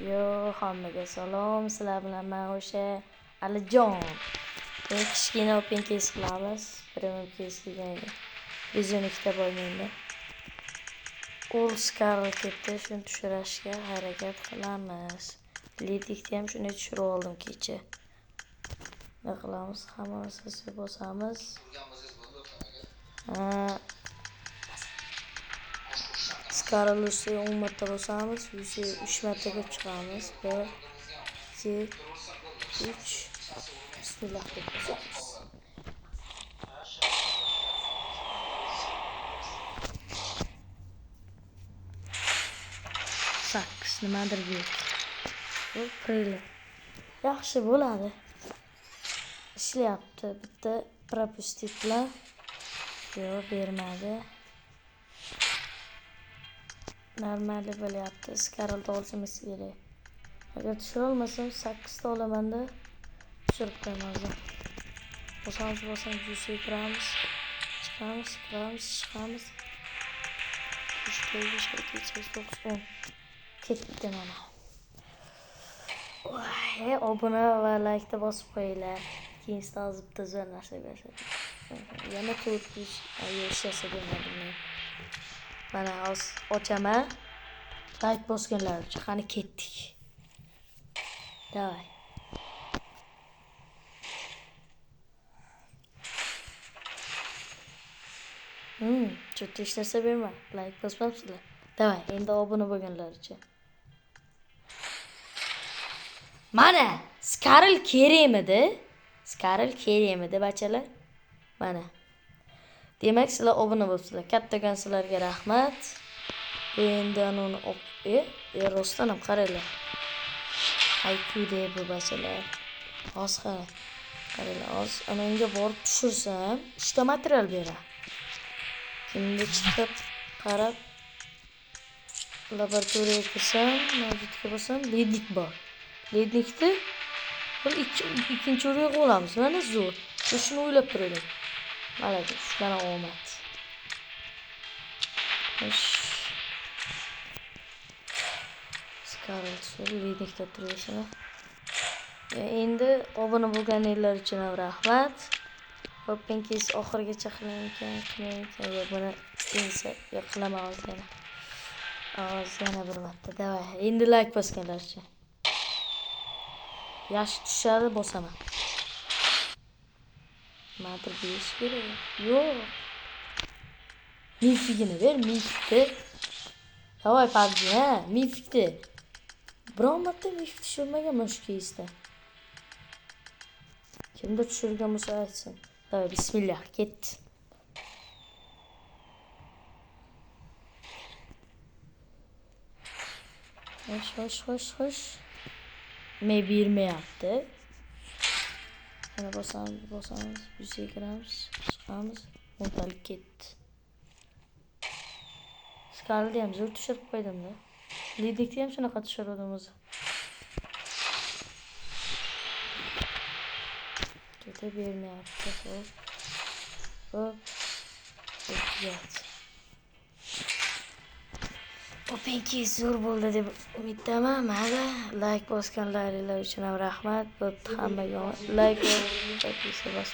Yo, hammaga salom. Sizlar bilan men o'sha Alijon. Kichkina open case qilamiz. Premium case degan 112 ta bo'lmaydi. All Scarl ketdi, shuni tushirishga harakat qilamiz. Letikni ham shuni tushirib oldim kecha. Nima qilamiz? Hammasini bosamiz. Scarl ustiga 10 marta bosamiz, 3 marta ko'p chiqamiz. 1 2 3 Bismillah deb bosamiz. Sakkiz nimadir bu. Bu preli. Yaxshi bo'ladi. Ishlayapti. Bitta propustit bilan yo'q bermadi. Normali bo'lyapti. Scarlda olishimiz kerak. Agar tushira olmasam 8 ta olamanda tushirib qo'yamiz. Bosamiz, juicy kiramiz. Chiqamiz. 3 5 6 7 8 9 10. Ketdi mana. Voy, obuna va like bosib qo'yinglar. Keyin sizlarga bitta zo'r narsa ko'rsataman. Yana 400 yashasa demadim. Mana ochaman. Like bosganlar uchun qani ketdik. Davay. Cho'tta ishlarsa berma. Like bosmabsizlar. Davay, endi obuna bo'lganlar uchun. Mana Scarl kerakmidi bachalar? Mana. Demak, sizlar obuna bo'libsizlar. Kattakon sizlarga rahmat. Endi uni rostdan ham qaranglar. IQ deb bu bachalar. Qaranglar, ananga borib tushirsam, 3 ta material beradi. Kimga chiqib qarab laboratoriyaga kirsam, mavjudga bosam, lednik bor. Lednikni bir ikkinchi o'ringa qo'yamiz. Mana zo'r. Shuni o'ylab turadim. Malades, mana omad. Scarl lednikda turishini. Endi obuna bo'lganlar uchun ham rahmat. Open case oxirigacha qiling. Buni ensa qilaman yana. Yana bir marta. Davay. Endi like bosganlar uchun. Yaxshi tushadi, bosaman. Madir 5 kerak. Yo'q. Mifikni ber, mifikni. Davay PUBG, mifikni. Biroq marta mifik tushirmaganman shu keysda. Kimdir tushirgan bo'lsa aytsin. Davay, bismillah, ketdi. Xo'sh. Me bermayapti. Mana bosamiz, yuzaga kiramiz, chiqamiz, o'ntalib ketdi. Scarlni ham zo'r tushirib qo'ydim-da. Ledikni ham shunaqa tushirdim o'zi. Keta bermayapti. Hop. Ketdi. Open case zo'r bo'ldi deb umiddaman. Mana like bosganlaringiz uchun ham rahmat. Hammaga like bosib